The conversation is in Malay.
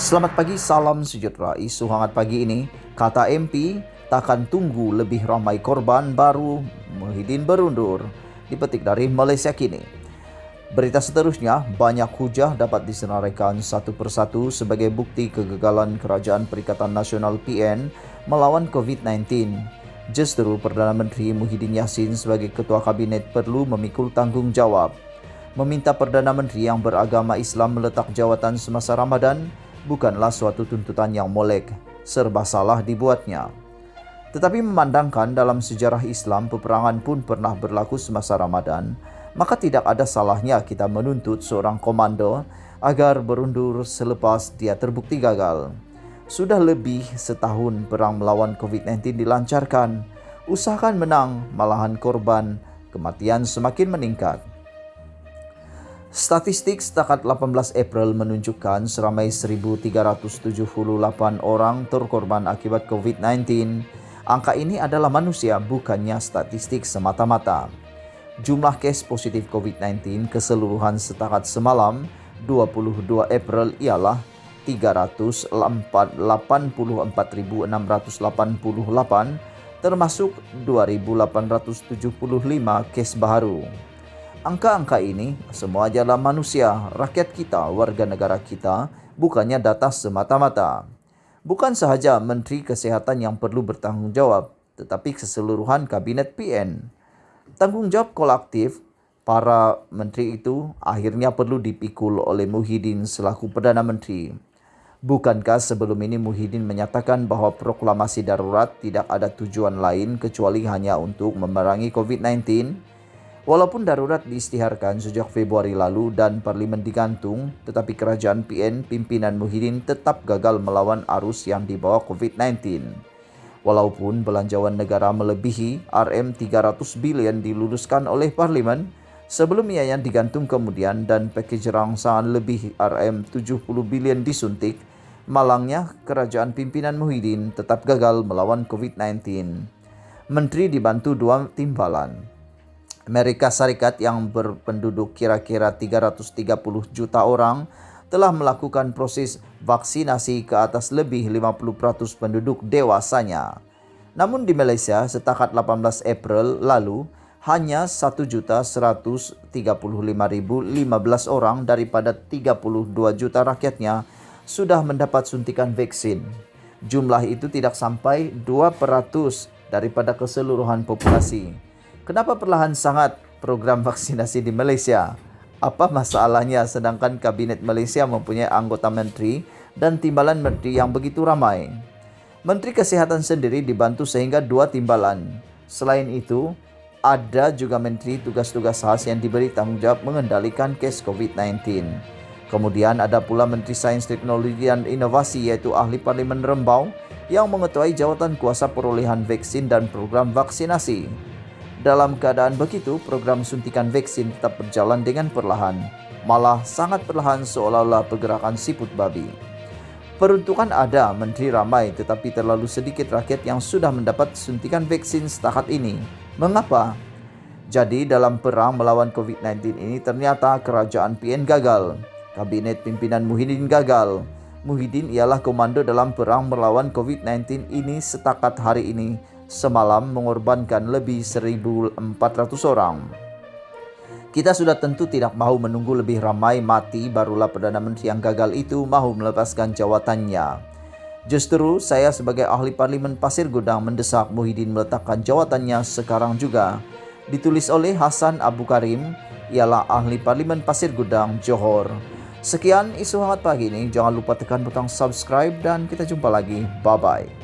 Selamat pagi, salam sejahtera. Isu hangat pagi ini, kata MP, takkan tunggu lebih ramai korban baru Muhyiddin berundur. Dipetik dari Malaysia Kini. Berita seterusnya, banyak hujah dapat disenaraikan satu persatu sebagai bukti kegagalan Kerajaan Perikatan Nasional PN melawan COVID-19. Justru Perdana Menteri Muhyiddin Yassin sebagai Ketua Kabinet perlu memikul tanggungjawab. Meminta Perdana Menteri yang beragama Islam meletak jawatan semasa Ramadan bukanlah suatu tuntutan yang molek, serba salah dibuatnya. Tetapi memandangkan dalam sejarah Islam peperangan pun pernah berlaku semasa Ramadan, maka tidak ada salahnya kita menuntut seorang komando agar berundur selepas dia terbukti gagal. Sudah lebih setahun perang melawan COVID-19 dilancarkan, usahakan menang, malahan korban kematian semakin meningkat. Statistik setakat 18 April menunjukkan seramai 1.378 orang terkorban akibat COVID-19. Angka ini adalah manusia, bukannya statistik semata-mata. Jumlah kes positif COVID-19 keseluruhan setakat semalam 22 April ialah 384.688, termasuk 2.875 kes baru. Angka-angka ini semua adalah manusia, rakyat kita, warga negara kita, bukannya data semata-mata. Bukan sahaja Menteri Kesehatan yang perlu bertanggung jawab, tetapi keseluruhan Kabinet PN. Tanggung jawab kolektif para menteri itu akhirnya perlu dipikul oleh Muhyiddin selaku Perdana Menteri. Bukankah sebelum ini Muhyiddin menyatakan bahwa proklamasi darurat tidak ada tujuan lain kecuali hanya untuk memerangi COVID-19? Walaupun darurat diisytiharkan sejak Februari lalu dan parlimen digantung, tetapi kerajaan PN pimpinan Muhyiddin tetap gagal melawan arus yang dibawa COVID-19. Walaupun belanjawan negara melebihi RM300 bilion diluluskan oleh parlimen, sebelum ianya digantung kemudian dan pakej rangsangan lebih RM70 bilion disuntik, malangnya kerajaan pimpinan Muhyiddin tetap gagal melawan COVID-19. Menteri dibantu dua timbalan. Amerika Serikat yang berpenduduk kira-kira 330 juta orang telah melakukan proses vaksinasi ke atas lebih 50% penduduk dewasanya. Namun di Malaysia setakat 18 April lalu hanya 1.135.015 orang daripada 32 juta rakyatnya sudah mendapat suntikan vaksin. Jumlah itu tidak sampai 2% daripada keseluruhan populasi. Kenapa perlahan sangat program vaksinasi di Malaysia? Apa masalahnya sedangkan Kabinet Malaysia mempunyai anggota menteri dan timbalan menteri yang begitu ramai? Menteri Kesihatan sendiri dibantu sehingga 2 timbalan. Selain itu, ada juga menteri tugas-tugas khas yang diberi tanggungjawab mengendalikan kes COVID-19. Kemudian ada pula Menteri Sains, Teknologi dan Inovasi yaitu Ahli Parlimen Rembau yang mengetuai jawatan kuasa perolehan vaksin dan program vaksinasi. Dalam keadaan begitu, program suntikan vaksin tetap berjalan dengan perlahan, malah sangat perlahan seolah-olah pergerakan siput babi. Peruntukan ada, menteri ramai tetapi terlalu sedikit rakyat yang sudah mendapat suntikan vaksin setakat ini. Mengapa? Jadi dalam perang melawan COVID-19 ini ternyata kerajaan PN gagal. Kabinet pimpinan Muhyiddin gagal. Muhyiddin ialah komando dalam perang melawan COVID-19 ini setakat hari ini. Semalam mengorbankan lebih 1.400 orang. Kita sudah tentu tidak mahu menunggu lebih ramai mati barulah Perdana Menteri yang gagal itu mahu melepaskan jawatannya. Justru saya sebagai ahli parlimen Pasir Gudang mendesak Muhyiddin meletakkan jawatannya sekarang juga. Ditulis oleh Hasan Abu Karim, ialah ahli parlimen Pasir Gudang, Johor. Sekian isu hangat pagi ini. Jangan lupa tekan butang subscribe dan kita jumpa lagi. Bye-bye.